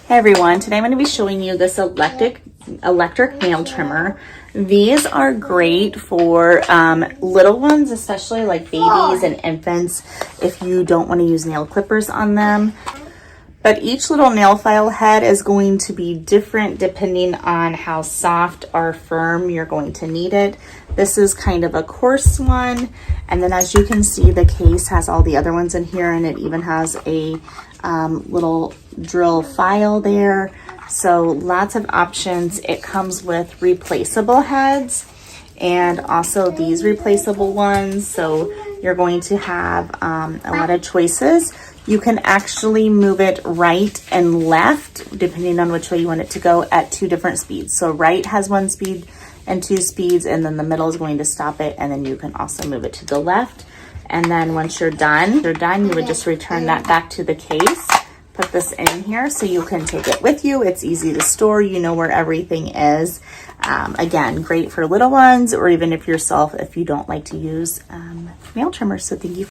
Hey everyone, today I'm going to be showing you this electric nail trimmer. These are great for little ones, especially like babies and infants, if you don't want to use nail clippers on them. But each little nail file head is going to be different depending on how soft or firm you're going to need it. This is kind of a coarse one, and then as you can see, the case has all the other ones in here, and it even has a little drill file there. So lots of options. It comes with replaceable heads and also these replaceable ones. So you're going to have a lot of choices. You can actually move it right and left, depending on which way you want it to go, at 2 different speeds. So right has 1 speed and 2 speeds, and then the middle is going to stop it, and then you can also move it to the left. And then once you're done, you would just return that back to the case. Put this in here so you can take it with you. It's easy to store. You know where everything is. Again, great for little ones, or even if you don't like to use nail trimmers. So thank you.